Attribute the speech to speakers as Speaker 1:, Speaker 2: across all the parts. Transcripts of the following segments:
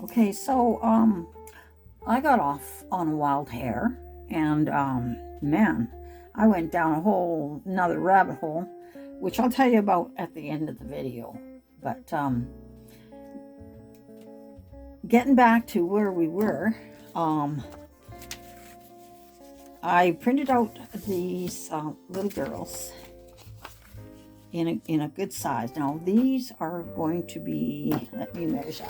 Speaker 1: Okay, so I got off on a wild hare, and man, I went down a whole another rabbit hole, which I'll tell you about at the end of the video. But getting back to where we were, I printed out these little girls in a good size. Now these are going to be, let me measure,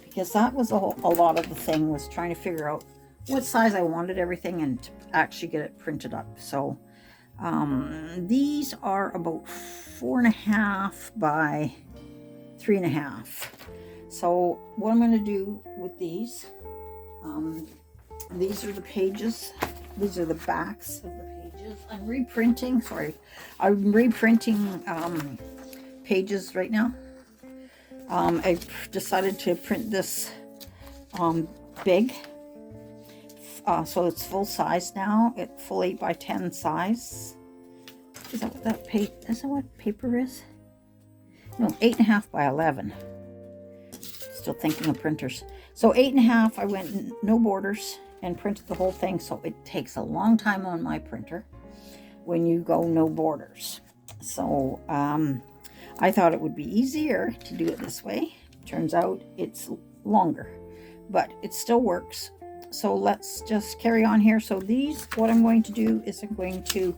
Speaker 1: because that was a lot of the thing, was trying to figure out what size I wanted everything and to actually get it printed up. So these are about 4.5 by 3.5. So what I'm going to do with these are the pages. These are the backs of the pages. I'm reprinting pages right now. I decided to print this big, so it's full size now. It's full 8 by 10 size. Is that what that page? Is that what paper is? No, 8.5 by 11. Still thinking of printers. So 8.5. I went no borders and printed the whole thing. So it takes a long time on my printer when you go no borders. So I thought it would be easier to do it this way. Turns out it's longer, but it still works. So let's just carry on here. So these, what I'm going to do is I'm going to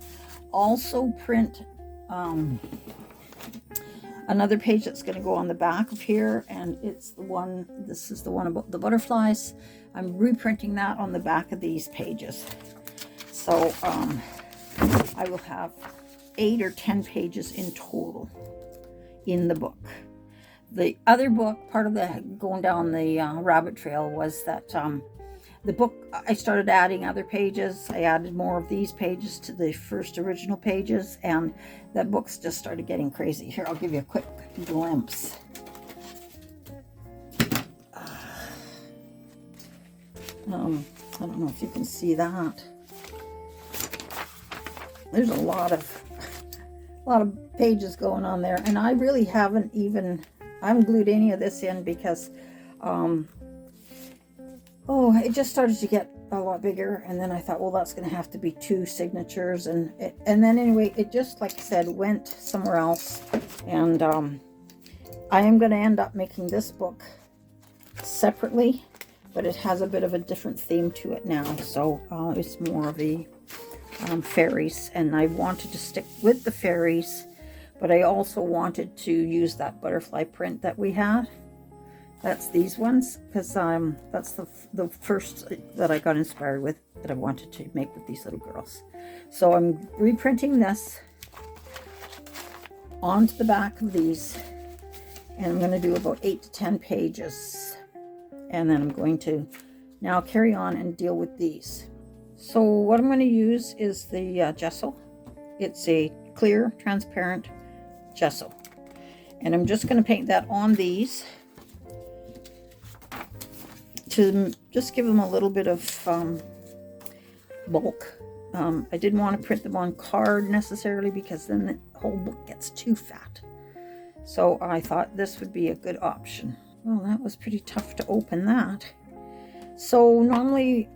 Speaker 1: also print another page that's going to go on the back of here, and it's the one, this is the one about the butterflies. I'm reprinting that on the back of these pages. So I will have 8 or 10 pages in total in the book. The other book, part of the going down the rabbit trail, was that the book, I started adding other pages. I added more of these pages to the first original pages, and that book's just started getting crazy. Here, I'll give you a quick glimpse. I don't know if you can see that. There's a lot of pages going on there, and I really I haven't glued any of this in because it just started to get a lot bigger, and then I thought, well, that's going to have to be 2 signatures, and then anyway, it just, like I said, went somewhere else. And I am going to end up making this book separately, but it has a bit of a different theme to it now. So it's more of the fairies, and I wanted to stick with the fairies, but I also wanted to use that butterfly print that we had. That's these ones, because that's the first that I got inspired with, that I wanted to make with these little girls. So I'm reprinting this onto the back of these, and I'm going to do about 8 to 10 pages, and then I'm going to now carry on and deal with these. So what I'm going to use is the gesso. It's a clear, transparent gesso, and I'm just going to paint that on these to just give them a little bit of bulk. I didn't want to print them on card necessarily, because then the whole book gets too fat. So I thought this would be a good option. Well, that was pretty tough to open that. So normally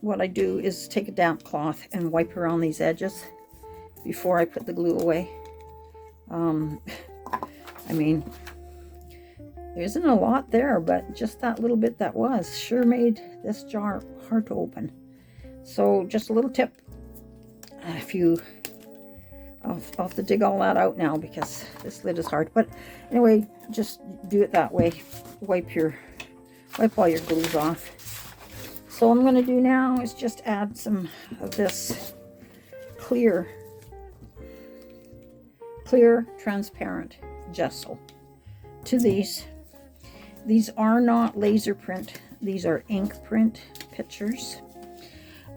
Speaker 1: what I do is take a damp cloth and wipe around these edges before I put the glue away. I mean, there isn't a lot there, but just that little bit that was sure made this jar hard to open. So just a little tip, I'll have to dig all that out now because this lid is hard. But anyway, just do it that way. Wipe all your glues off. So what I'm going to do now is just add some of this clear transparent gesso to these. These are not laser print, these are ink print pictures,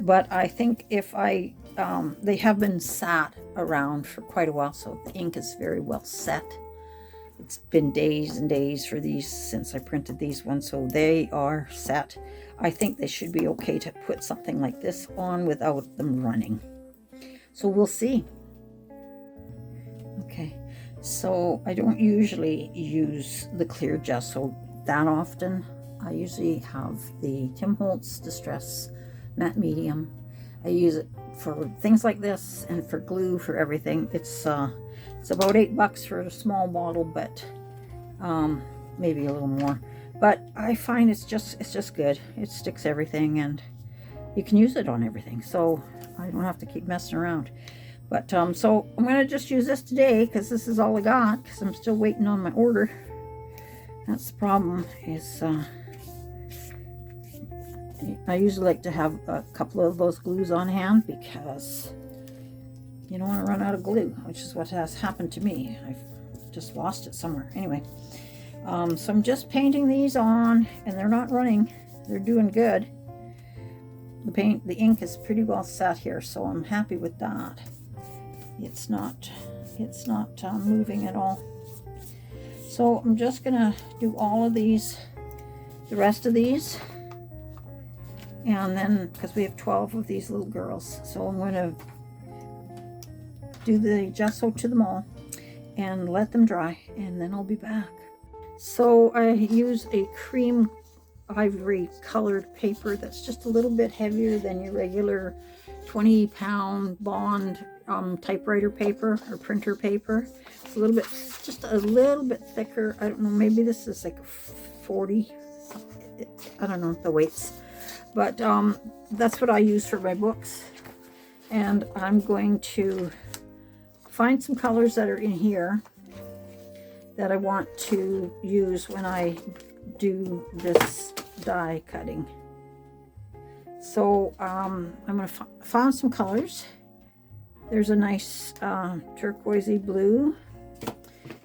Speaker 1: but I think if they have been sat around for quite a while, so the ink is very well set. It's been days and days for these since I printed these ones, so they are set. I think they should be okay to put something like this on without them running. So we'll see. Okay, so I don't usually use the clear gesso that often. I usually have the Tim Holtz Distress Matte Medium. I use it for things like this and for glue, for everything. It's about $8 for a small bottle, but maybe a little more. But I find it's just good. It sticks everything, and you can use it on everything, so I don't have to keep messing around. But so I'm gonna just use this today because this is all I got, because I'm still waiting on my order. That's the problem, is I usually like to have a couple of those glues on hand because you don't want to run out of glue, which is what has happened to me. I've just lost it somewhere. Anyway, so I'm just painting these on, and they're not running. They're doing good. The ink is pretty well set here, so I'm happy with that. It's not moving at all. So I'm just gonna do all of these, the rest of these, and then because we have 12 of these little girls, so I'm gonna do the gesso to them all and let them dry, and then I'll be back. So I use a cream ivory colored paper that's just a little bit heavier than your regular 20-pound bond typewriter paper or printer paper. It's just a little bit thicker. I don't know, maybe this is like 40. I don't know the weights, but that's what I use for my books. And I'm going to find some colors that are in here that I want to use when I do this die cutting. So I'm going to find some colors. There's a nice turquoisey blue.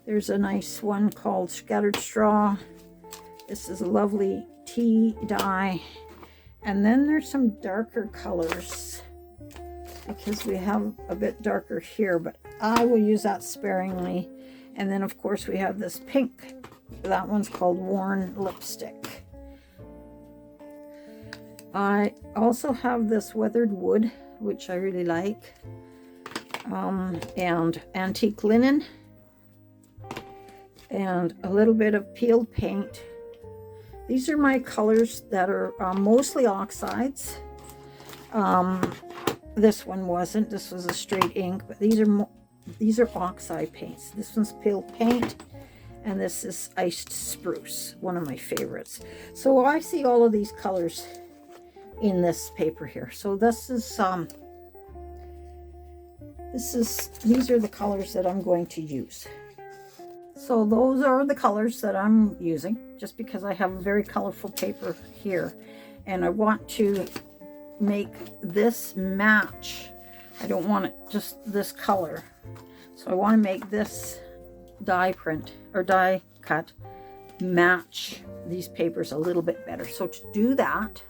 Speaker 1: There's a nice one called Scattered Straw. This is a lovely tea dye. And then there's some darker colors, because we have a bit darker here, but I will use that sparingly. And then of course we have this pink. That one's called Worn Lipstick. I also have this weathered wood, which I really like, and antique linen, and a little bit of peeled paint. These are my colors that are mostly oxides. This one wasn't. This was a straight ink, but these are oxide paints. This one's peeled paint, and this is iced spruce, one of my favorites. So I see all of these colors in this paper here. So these are the colors that I'm going to use. So those are the colors that I'm using, just because I have a very colorful paper here, and I want to make this match. I don't want it just this color, so I want to make this die print or die cut match these papers a little bit better. So to do that,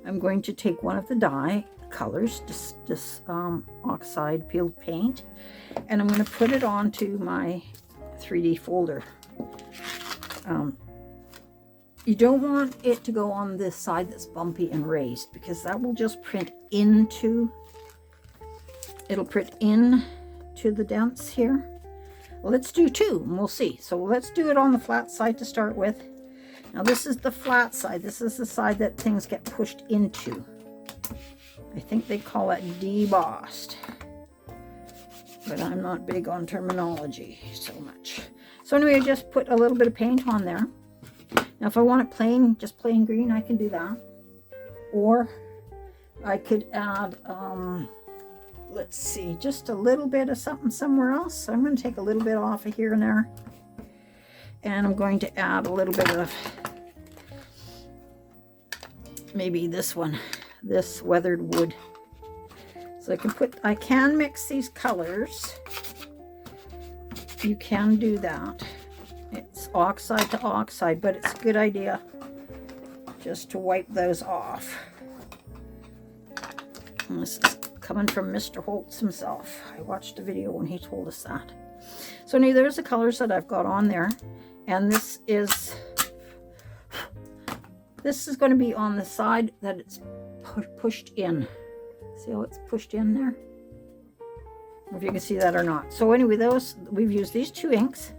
Speaker 1: I'm going to take one of the die colors, this oxide peeled paint, and I'm going to put it onto my 3D folder. You don't want it to go on this side that's bumpy and raised, because that will just print into, it'll print into the dents here. Well, let's do two and we'll see. So let's do it on the flat side to start with. Now this is the flat side. This is the side that things get pushed into. I think they call it debossed, but I'm not big on terminology so much. So anyway, I just put a little bit of paint on there. Now if I want it plain, just plain green, I can do that. Or I could add, let's see, just a little bit of something somewhere else. So I'm going to take a little bit off of here and there. And I'm going to add a little bit of maybe this one, this weathered wood. So I can mix these colors. You can do that. It's oxide to oxide, but it's a good idea just to wipe those off. And this is coming from Mr. Holtz himself. I watched a video when he told us that. So now there's the colors that I've got on there. And this is going to be on the side that it's pushed in. See how it's pushed in there? I don't know if you can see that or not. So anyway, we've used these two inks.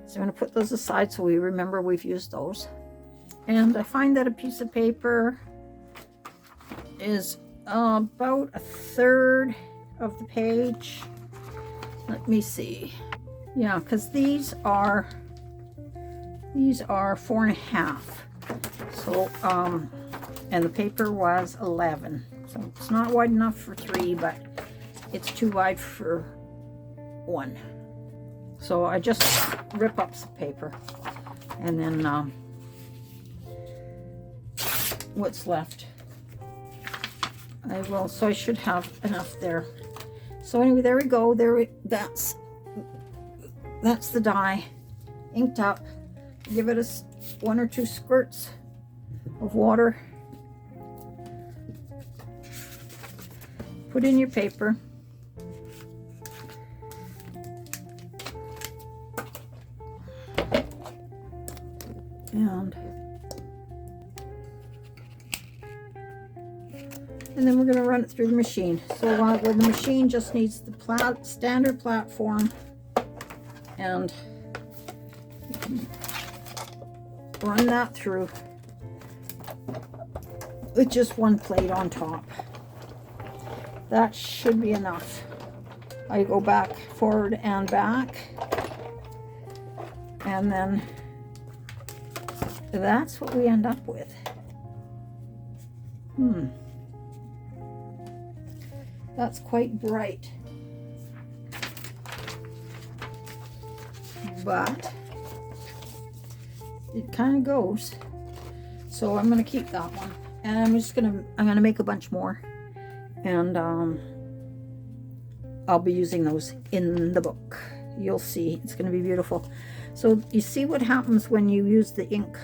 Speaker 1: So I'm going to put those aside so we remember we've used those. And I find that a piece of paper is about a third of the page. Let me see. Yeah, because these are 4.5. So and the paper was 11. So it's not wide enough for 3, but it's too wide for 1. So I just rip up some paper, and then what's left I will. So I should have enough there. So anyway, there we go. That's the die inked up. Give it 1 or 2 squirts of water. Put in your paper. And then we're going to run it through the machine. So the machine just needs the standard platform, and you can run that through with just 1 plate on top. That should be enough. I go back, forward and back, and then that's what we end up with. That's quite bright, but it kind of goes. So I'm going to keep that one, and I'm going to make a bunch more, and I'll be using those in the book. You'll see, it's going to be beautiful. So you see what happens when you use the ink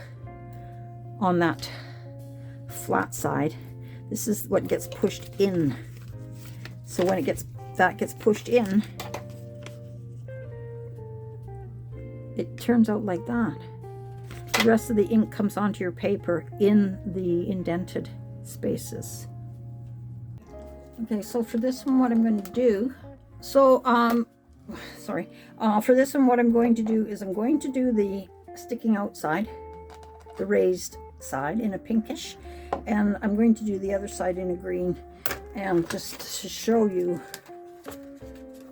Speaker 1: on that flat side. This is what gets pushed in. So when that gets pushed in, it turns out like that. The rest of the ink comes onto your paper in the indented spaces. Okay, so for this one, what I'm going to do, for this one, what I'm going to do is I'm going to do the sticking out side, the raised side in a pinkish, and I'm going to do the other side in a green, and just to show you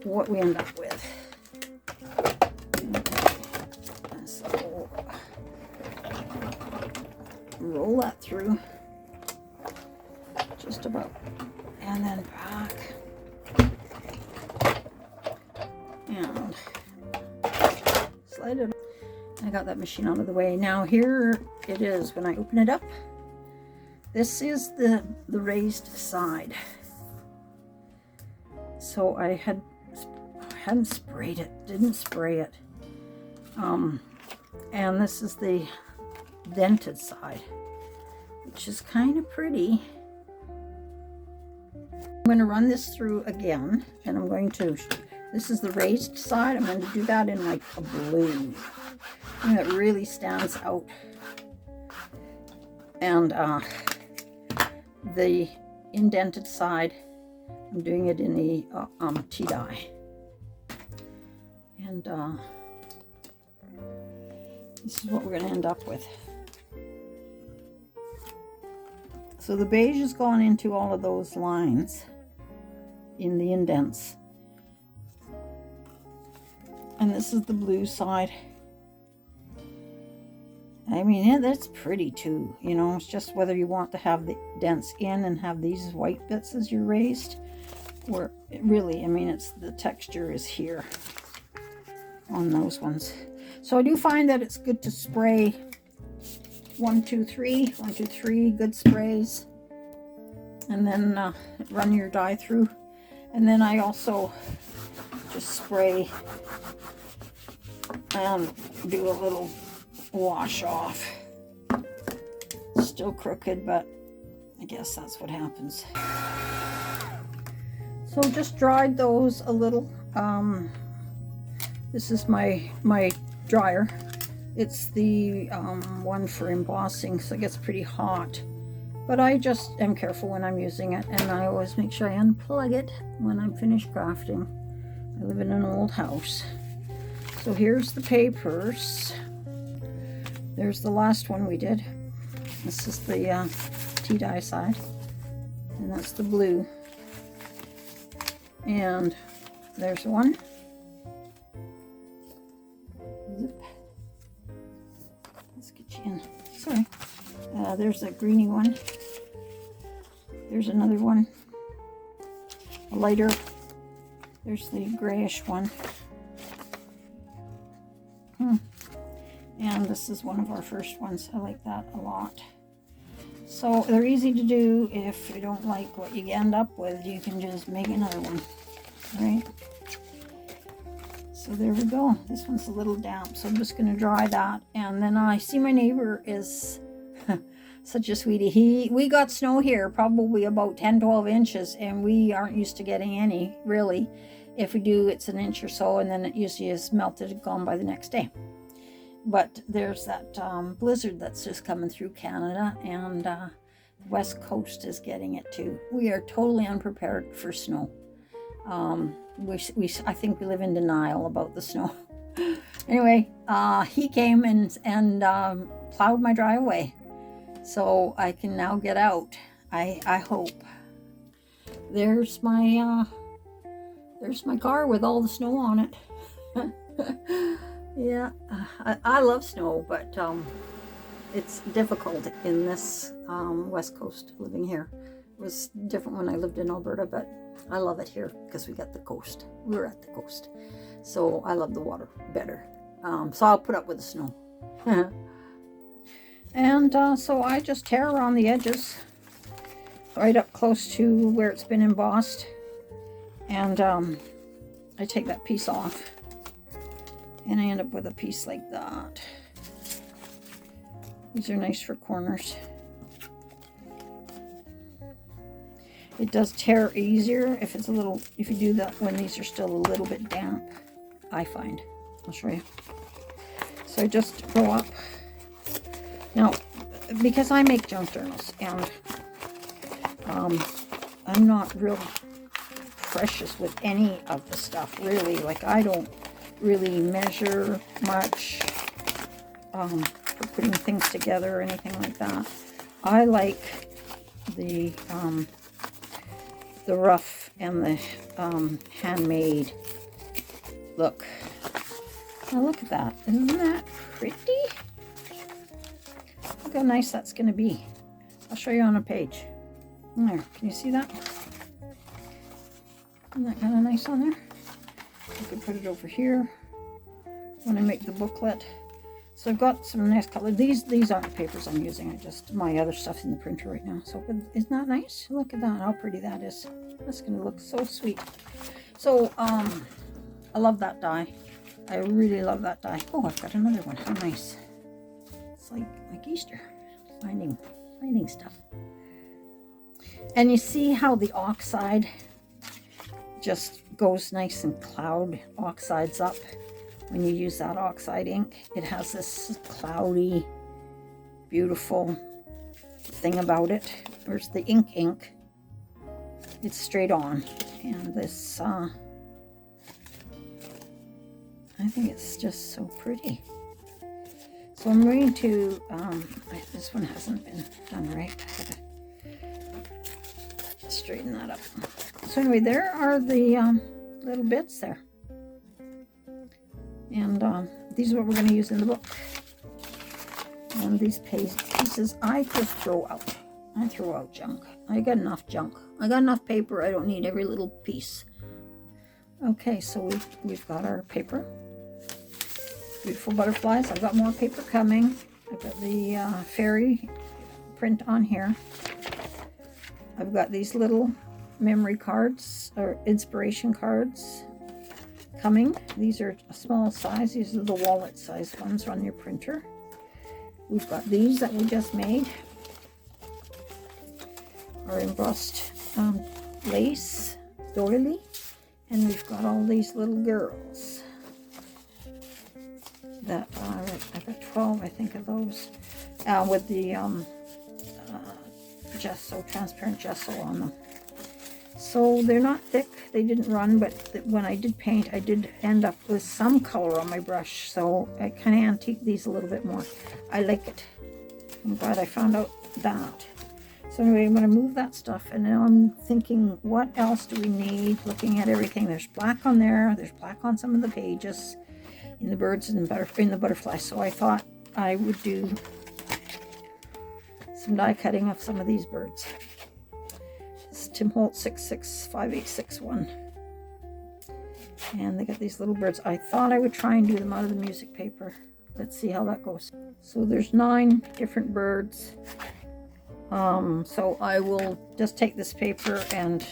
Speaker 1: what we end up with. So roll that through just about, and then back, and slide it. I got that machine out of the way. Now here it is when I open it up. This is the raised side. So I hadn't sprayed it, didn't spray it. And this is the dented side, which is kind of pretty. I'm going to run this through again, and I'm going to, this is the raised side, I'm going to do that in like a blue. And it really stands out. And the indented side, I'm doing it in the tea dye. And this is what we're going to end up with. So the beige has gone into all of those lines in the indents. And this is the blue side. I mean, yeah, that's pretty too, you know. It's just whether you want to have the dents in and have these white bits as your raised, or really, I mean, it's the texture is here on those ones. So I do find that it's good to spray 1, 2, 3, good sprays, and then run your dye through. And then I also just spray and do a little wash off. Still crooked, but I guess that's what happens. So just dried those a little. This is my dryer. It's the one for embossing, so it gets pretty hot. But I just am careful when I'm using it, and I always make sure I unplug it when I'm finished crafting. I live in an old house. So here's the papers. There's the last one we did. This is the tea dye side, and that's the blue. And there's one. Zip. Let's get you in. Sorry. There's a greeny one. There's another one. A lighter. There's the grayish one. And this is one of our first ones. I like that a lot. So they're easy to do. If you don't like what you end up with, you can just make another one. Right? So there we go. This one's a little damp, so I'm just going to dry that. And then I see my neighbor is such a sweetie. We got snow here, probably about 10-12 inches, and we aren't used to getting any, really. If we do, it's an inch or so, and then it usually is melted and gone by the next day. But there's that blizzard that's just coming through Canada, and the West Coast is getting it too. We are totally unprepared for snow. I think we live in denial about the snow. Anyway, he came and plowed my driveway, so I can now get out. I hope. There's my car with all the snow on it. Yeah, I love snow, but it's difficult in this West Coast living here. It was different when I lived in Alberta, but I love it here because we got the coast. We're at the coast, so I love the water better. So I'll put up with the snow. And so I just tear around the edges, right up close to where it's been embossed, and I take that piece off. And I end up with a piece like that. These are nice for corners. It does tear easier if you do that when these are still a little bit damp, I find. I'll show you. So I just go up. Now, because I make junk journals, and I'm not real precious with any of the stuff, really. Like, I don't really measure much for putting things together or anything like that. I like the rough and the handmade look. Now look at that. Isn't that pretty? Look how nice that's going to be. I'll show you on a page. There, can you see that? Isn't that kind of nice on there? I could put it over here when I make the booklet. So I've got some nice color. These aren't the papers I'm using. I just, my other stuff's in the printer right now. So isn't that nice? Look at that, how pretty that is. That's going to look so sweet. So I love that die. I really love that die. Oh, I've got another one. How nice. It's like Easter. Finding stuff. And you see how the oxide just goes nice and cloud oxides up when you use that oxide ink. It has this cloudy, beautiful thing about it. Where's the ink? It's straight on. And this, I think it's just so pretty. So I'm going to, this one hasn't been done right. I gotta straighten that up. So anyway, there are the little bits there. And these are what we're going to use in the book. And these pieces I just throw out. I throw out junk. I got enough junk. I got enough paper. I don't need every little piece. Okay, so we've got our paper. Beautiful butterflies. I've got more paper coming. I've got the fairy print on here. I've got these little memory cards or inspiration cards coming. These are a small size. These are the wallet size ones on your printer. We've got these that we just made. Our embossed lace doily. And we've got all these little girls. That I've got 12, I think, of those. With the gesso, transparent gesso on them. So they're not thick, they didn't run, but when I did paint, I did end up with some color on my brush. So I kind of antique these a little bit more. I like it. I'm glad I found out that. So anyway, I'm going to move that stuff, and now I'm thinking, what else do we need? Looking at everything, there's black on there, there's black on some of the pages, in the birds and in the butterfly. So I thought I would do some die cutting of some of these birds. This is Tim Holt 665861. And they got these little birds. I thought I would try and do them out of the music paper. Let's see how that goes. So there's 9 different birds. So I will just take this paper and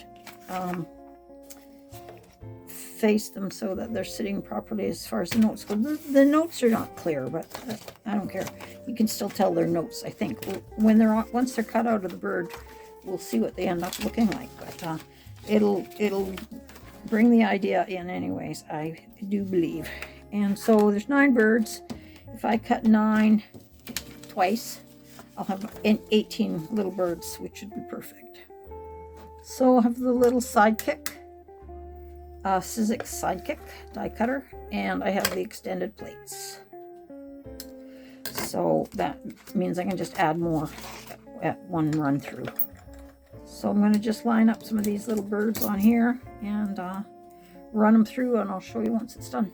Speaker 1: face them so that they're sitting properly as far as the notes go. The notes are not clear, but I don't care. You can still tell they're notes, I think. When once they're cut out of the bird, we'll see what they end up looking like. But it'll bring the idea in anyways, I do believe. And so there's 9 birds. If I cut 9 twice, I'll have 18 little birds, which would be perfect. So I have the little sidekick, Sizzix sidekick die cutter, and I have the extended plates. So that means I can just add more at one run through. So I'm going to just line up some of these little birds on here and run them through, and I'll show you once it's done.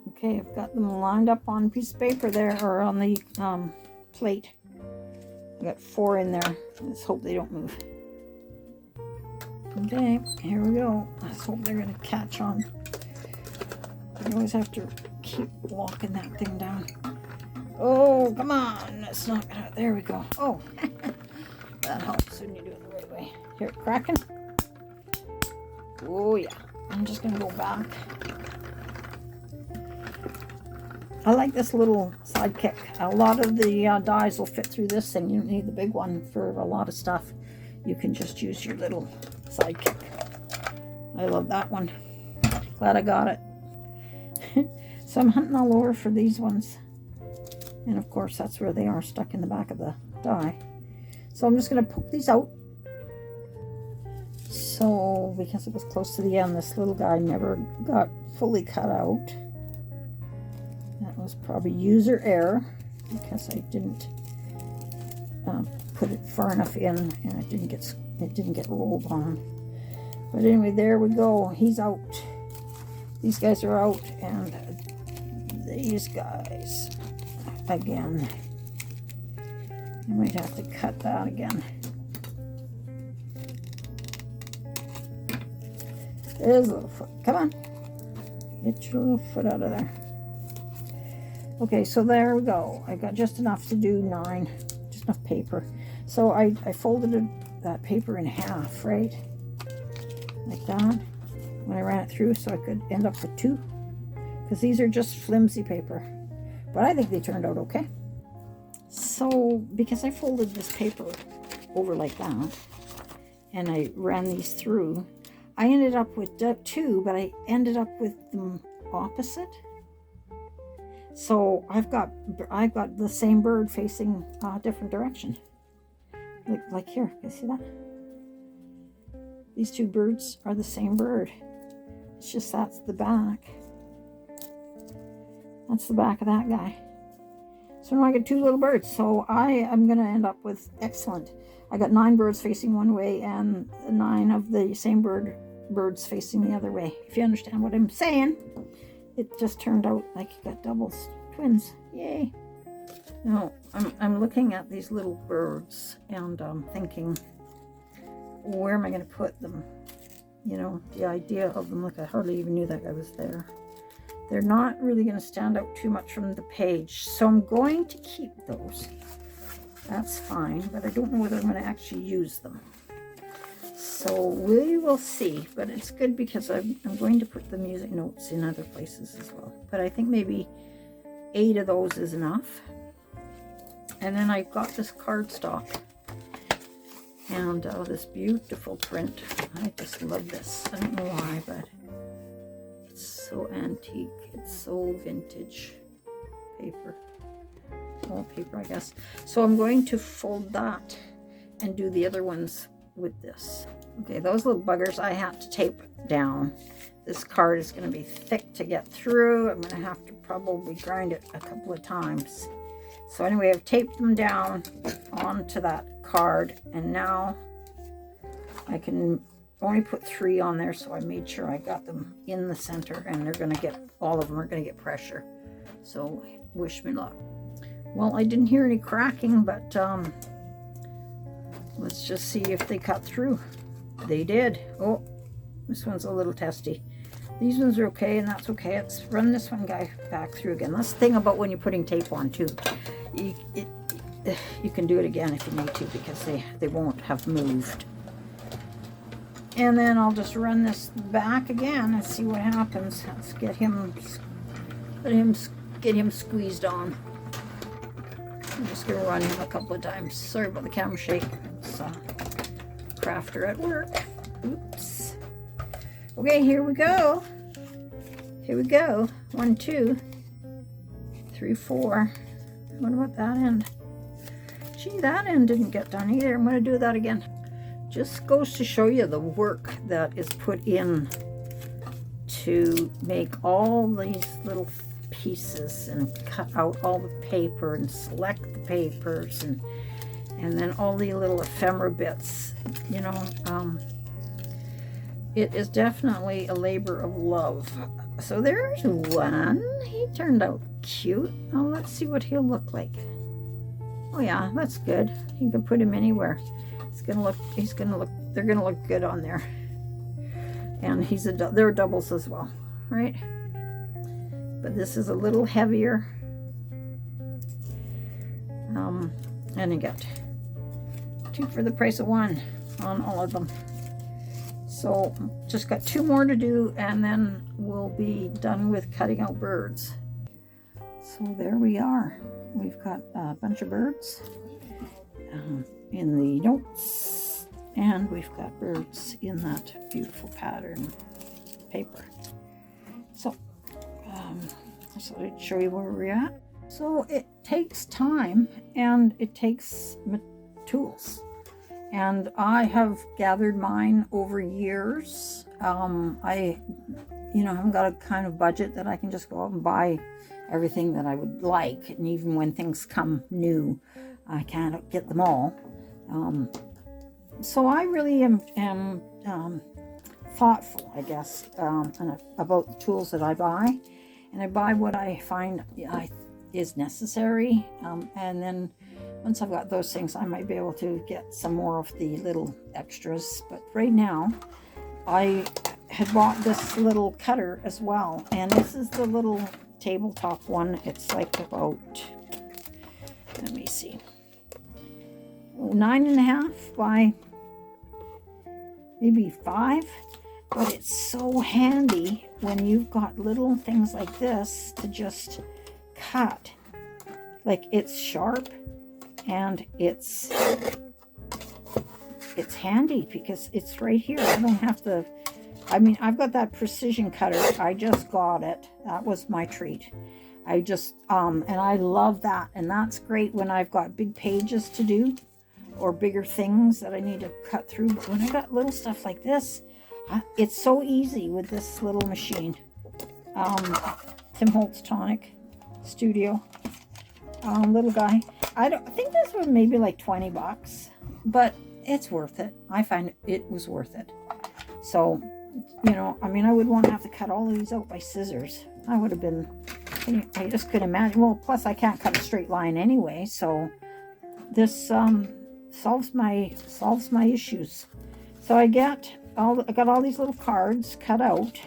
Speaker 1: Okay, I've got them lined up on a piece of paper there, or on the plate. I got 4 in there. Let's hope they don't move. Okay, here we go. Let's hope they're going to catch on. You always have to keep walking that thing down. Oh, come on. That's not gonna. There we go. Oh, that helps when you do it the right way. Here, cracking. Oh, yeah. I'm just going to go back. I like this little sidekick. A lot of the dies will fit through this thing. You don't need the big one for a lot of stuff. You can just use your little sidekick. I love that one. Glad I got it. So I'm hunting all over for these ones. And of course that's where they are, stuck in the back of the die. So I'm just going to poke these out. So because it was close to the end, this little guy never got fully cut out. That was probably user error because I didn't put it far enough in, and it didn't get rolled on. But anyway, there we go. He's out. These guys are out, and these guys again. I might have to cut that again. There's a little foot. Come on. Get your little foot out of there. Okay, so there we go. I got just enough to do 9, just enough paper. So I folded that paper in half, right? Like that. When I ran it through, so I could end up with 2. Because these are just flimsy paper. But I think they turned out okay. So, because I folded this paper over like that, and I ran these through, I ended up with 2, but I ended up with them opposite. So I've got the same bird facing a different direction. Like here, you see that? These 2 birds are the same bird. It's just that's the back. That's the back of that guy. So now I get 2 little birds. So I am going to end up with excellent. I got 9 birds facing one way and 9 of the same birds facing the other way. If you understand what I'm saying. It just turned out like you got doubles, twins. Yay. Now, I'm looking at these little birds and thinking, where am I going to put them? You know, the idea of them. Look, I hardly even knew that guy was there. They're not really going to stand out too much from the page. So I'm going to keep those. That's fine, but I don't know whether I'm going to actually use them. So we will see, but it's good because I'm going to put the music notes in other places as well. But I think maybe 8 of those is enough. And then I got this cardstock and this beautiful print. I just love this. I don't know why, but it's so antique. It's so vintage paper. Wallpaper, I guess. So I'm going to fold that and do the other ones with this. Okay, those little buggers I have to tape down. This card is going to be thick to get through. I'm going to have to probably grind it a couple of times. So anyway, I've taped them down onto that card, and now I can only put 3 on there, so I made sure I got them in the center, and they're going to get, all of them are going to get pressure. So wish me luck. Well, I didn't hear any cracking, but let's just see if they cut through. They did. Oh, this one's a little testy. These ones are okay, and that's okay. Let's run this one guy back through again. That's the thing about when you're putting tape on too. You can do it again if you need to, because they won't have moved. And then I'll just run this back again and see what happens. Let's get him squeezed on. I'm just gonna run him a couple of times. Sorry about the camera shake. It's crafter at work. Oops. Okay, here we go. Here we go. 1, 2, 3, 4. What about that end? Gee, that end didn't get done either. I'm going to do that again. Just goes to show you the work that is put in to make all these little pieces and cut out all the paper and select the papers and then all the little ephemera bits. You know, it is definitely a labor of love. So there's one. He turned out cute. Oh, let's see what he'll look like. Oh yeah, that's good. You can put him anywhere. They're gonna look good on there. And they're doubles as well, right? But this is a little heavier. And you got 2 for the price of 1 on all of them. So just got 2 more to do, and then we'll be done with cutting out birds. So there we are. We've got a bunch of birds in the notes, and we've got birds in that beautiful pattern paper. So I'll show you where we're at. So it takes time, and it takes tools. And I have gathered mine over years. I haven't got a kind of budget that I can just go out and buy everything that I would like. And even when things come new, I can't get them all. So I really am thoughtful, I guess, about the tools that I buy. And I buy what I find is necessary. And then once I've got those things, I might be able to get some more of the little extras. But right now, I had bought this little cutter as well. And this is the little tabletop one. It's like about, let me see, 9.5 by maybe 5. But it's so handy when you've got little things like this to just cut. Like, it's sharp. And it's handy because it's right here. I don't have to, I've got that precision cutter. I just got it. That was my treat. I just, and I love that. And that's great when I've got big pages to do or bigger things that I need to cut through. But when I got little stuff like this, it's so easy with this little machine. Tim Holtz Tonic Studio. Little guy. I think this was maybe like 20 bucks, but it's worth it. I find it was worth it. So, I would want to have to cut all of these out by scissors. I would have been, I just couldn't imagine. Well, plus I can't cut a straight line anyway, so this solves my issues. So I got all these little cards cut out.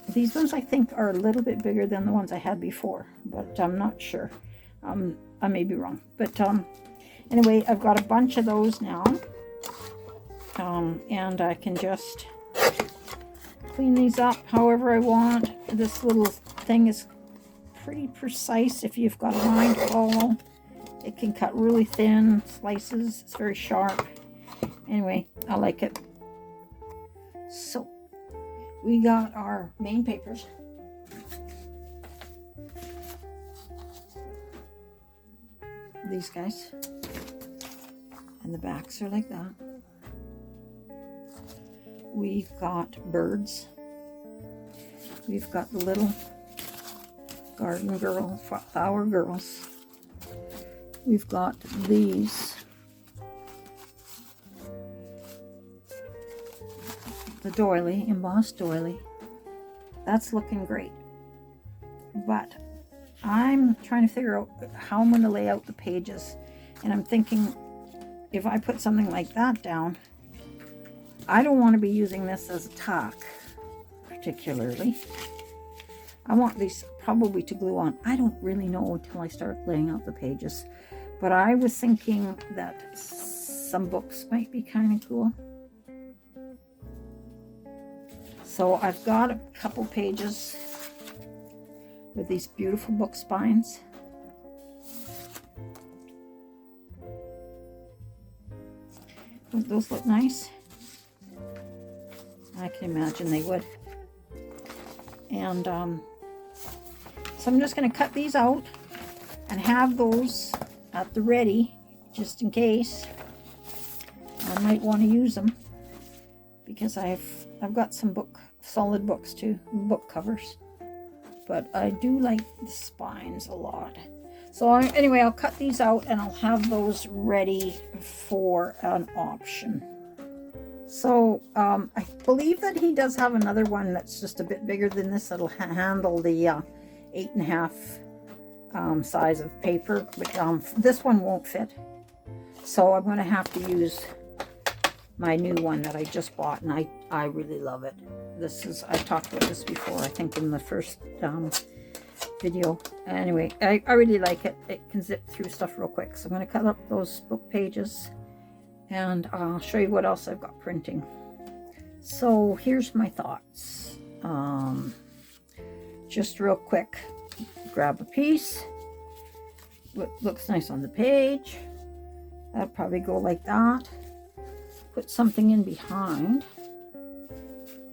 Speaker 1: These ones I think are a little bit bigger than the ones I had before, but I'm not sure. I may be wrong. But anyway, I've got a bunch of those now. And I can just clean these up however I want. This little thing is pretty precise if you've got a line to follow. It can cut really thin slices. It's very sharp. Anyway, I like it. So we got our main papers. These guys. And the backs are like that. We've got birds. We've got the little garden girl, flower girls. We've got these. The doily, embossed doily. That's looking great. But I'm trying to figure out how I'm going to lay out the pages. And I'm thinking, if I put something like that down, I don't want to be using this as a tack, particularly. I want these probably to glue on. I don't really know until I start laying out the pages. But I was thinking that some books might be kind of cool. So I've got a couple pages with these beautiful book spines. Don't those look nice? I can imagine they would. And so I'm just going to cut these out and have those at the ready, just in case I might want to use them, because I've got some solid books too, book covers, but I do like the spines a lot. So anyway, I'll cut these out and I'll have those ready for an option. So I believe that he does have another one that's just a bit bigger than this, that'll handle the 8.5 size of paper, but this one won't fit. So I'm going to have to use my new one that I just bought, and I really love it. I've talked about this before, I think in the first video. Anyway, I really like it. It can zip through stuff real quick. So I'm going to cut up those book pages, and I'll show you what else I've got printing. So here's my thoughts. Just real quick, grab a piece. Looks nice on the page. That'll probably go like that. Put something in behind,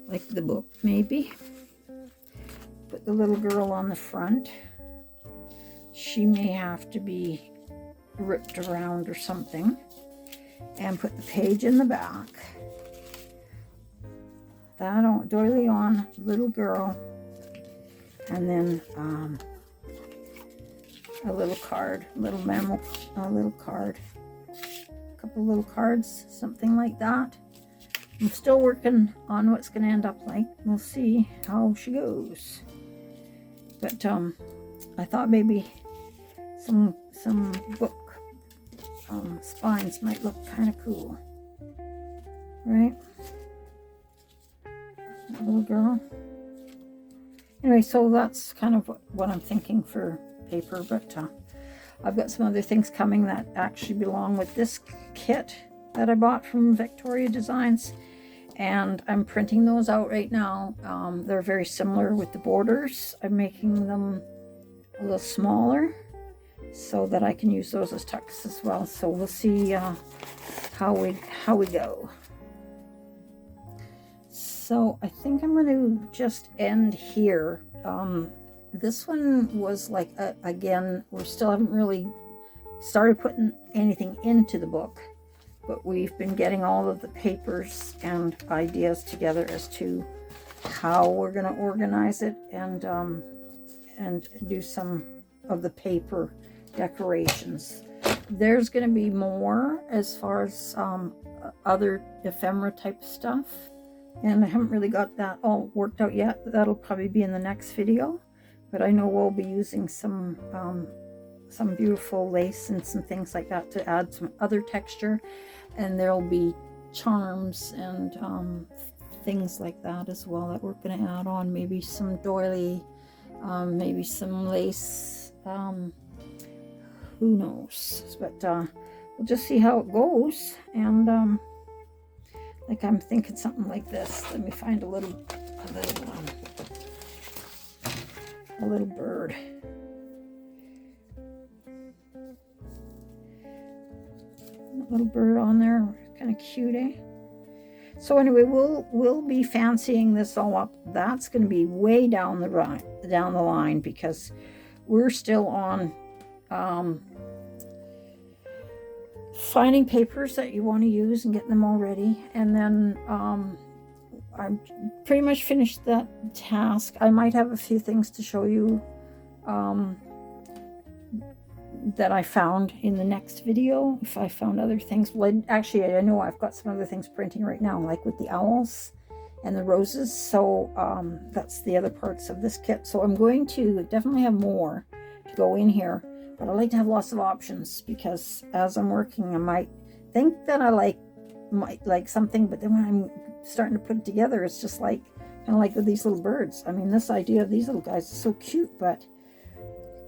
Speaker 1: like the book maybe. Put the little girl on the front. She may have to be ripped around or something. And put the page in the back. That on, doily on, little girl. And then a little card, a little memo, a little card. Couple little cards, something like that. I'm still working on what's going to end up like. We'll see how she goes. But I thought maybe some book spines might look kind of cool, right? That little girl. Anyway, so that's kind of what I'm thinking for paper, but I've got some other things coming that actually belong with this kit that I bought from Victoria Designs, and I'm printing those out right now. They're very similar with the borders. I'm making them a little smaller so that I can use those as tucks as well. So we'll see how we go. So I think I'm going to just end here. This one was like, again, we still haven't really started putting anything into the book, but we've been getting all of the papers and ideas together as to how we're going to organize it and do some of the paper decorations. There's going to be more as far as other ephemera type stuff, and I haven't really got that all worked out yet. That'll probably be in the next video. But I know we'll be using some beautiful lace and some things like that to add some other texture. And there'll be charms and things like that as well that we're going to add on. Maybe some doily, maybe some lace. Who knows? But we'll just see how it goes. And like I'm thinking something like this. Let me find a little bird. A little bird on there, kind of cute, eh? So anyway, we'll be fancying this all up. That's going to be way down the line because we're still on finding papers that you want to use and getting them all ready. And then I'm pretty much finished that task. I might have a few things to show you that I found in the next video, if I found other things. Well, actually, I know I've got some other things printing right now, like with the owls and the roses. So that's the other parts of this kit. So I'm going to definitely have more to go in here, but I like to have lots of options, because as I'm working, I might think that I might like something, but then when I'm starting to put it together, it's just like kind of like with these little birds. I mean, this idea of these little guys is so cute, but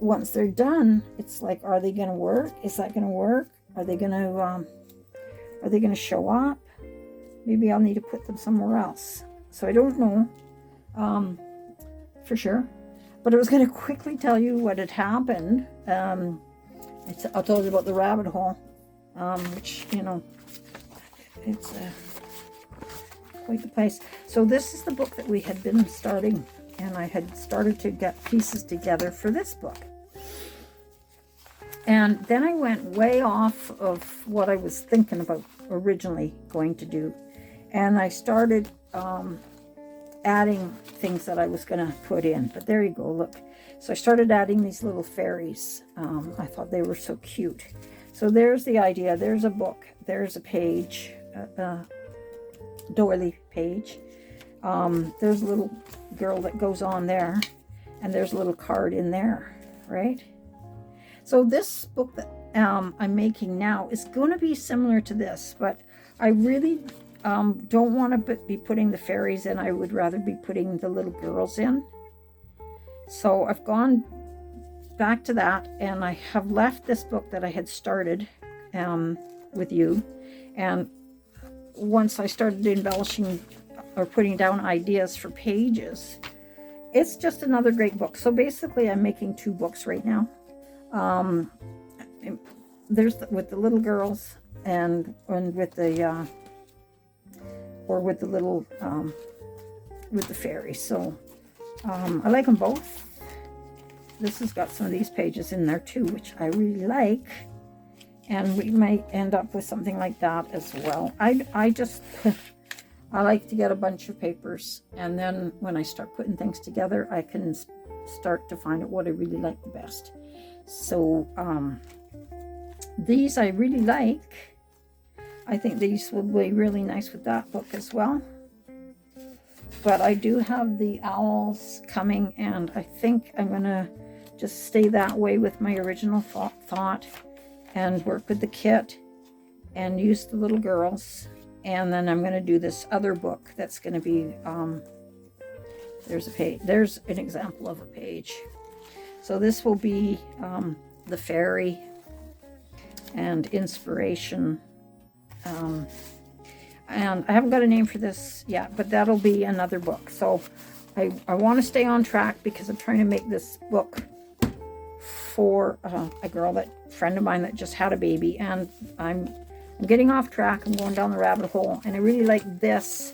Speaker 1: once they're done, it's like, are they going to work? Is that going to work? Are they going to show up? Maybe I'll need to put them somewhere else. So I don't know for sure. But I was going to quickly tell you what had happened. I'll tell you about the rabbit hole, which, you know, it's quite the place. So this is the book that we had been starting, and I had started to get pieces together for this book. And then I went way off of what I was thinking about originally going to do. And I started adding things that I was going to put in. But there you go, look. So I started adding these little fairies. I thought they were so cute. So there's the idea. There's a book. There's a page, doily page. There's a little girl that goes on there, and there's a little card in there, right? So this book that I'm making now is going to be similar to this, but I really don't want to be putting the fairies in. I would rather be putting the little girls in. So I've gone back to that, and I have left this book that I had started with you. And once I started embellishing or putting down ideas for pages, it's just another great book. So basically I'm making two books right now. There's with the little girls and with the with the little with the fairies. So I like them both. This has got some of these pages in there too, which I really like, and we might end up with something like that as well. I just I like to get a bunch of papers, and then when I start putting things together, I can start to find out what I really like the best. So these I really like. I think these will be really nice with that book as well. But I do have the owls coming, and I think I'm going to just stay that way with my original thought and work with the kit and use the little girls. And then I'm going to do this other book that's going to be, there's a page, there's an example of a page. So this will be the fairy and inspiration. And I haven't got a name for this yet, but that'll be another book. So I want to stay on track, because I'm trying to make this book for a friend of mine that just had a baby, and I'm getting off track. I'm going down the rabbit hole, and I really like this,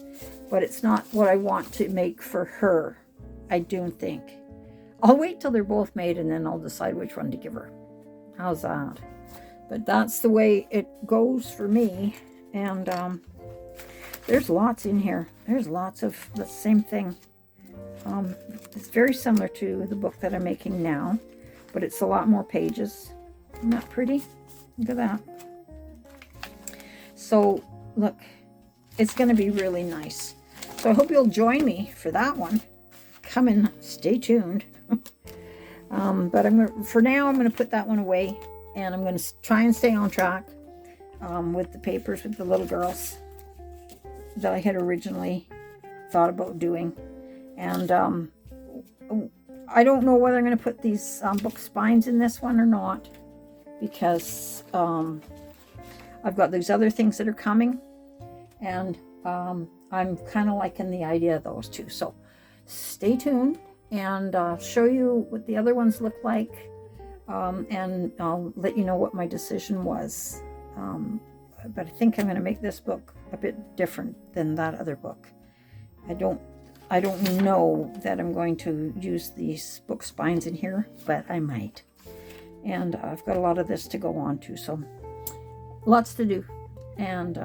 Speaker 1: but it's not what I want to make for her, I don't think. I'll wait till they're both made, and then I'll decide which one to give her. How's that? But that's the way it goes for me. And there's lots in here. There's lots of the same thing. It's very similar to the book that I'm making now, but it's a lot more pages. Isn't that pretty? Look at that. So look, it's going to be really nice. So I hope you'll join me for that one. Come and stay tuned. But for now, I'm going to put that one away, and I'm going to try and stay on track with the papers with the little girls that I had originally thought about doing. And I don't know whether I'm going to put these book spines in this one or not, because I've got these other things that are coming, and I'm kind of liking the idea of those too. So stay tuned, and I'll show you what the other ones look like, and I'll let you know what my decision was. But I think I'm going to make this book a bit different than that other book. I don't know that I'm going to use these book spines in here, but I might. And I've got a lot of this to go on to. So lots to do. And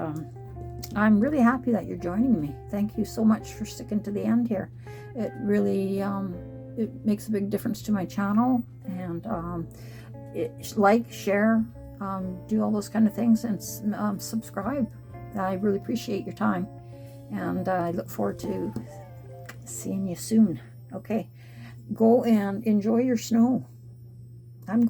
Speaker 1: I'm really happy that you're joining me. Thank you so much for sticking to the end here. It really it makes a big difference to my channel. And like, share, do all those kind of things, and subscribe. I really appreciate your time, and I look forward to seeing you soon. Okay, go and enjoy your snow.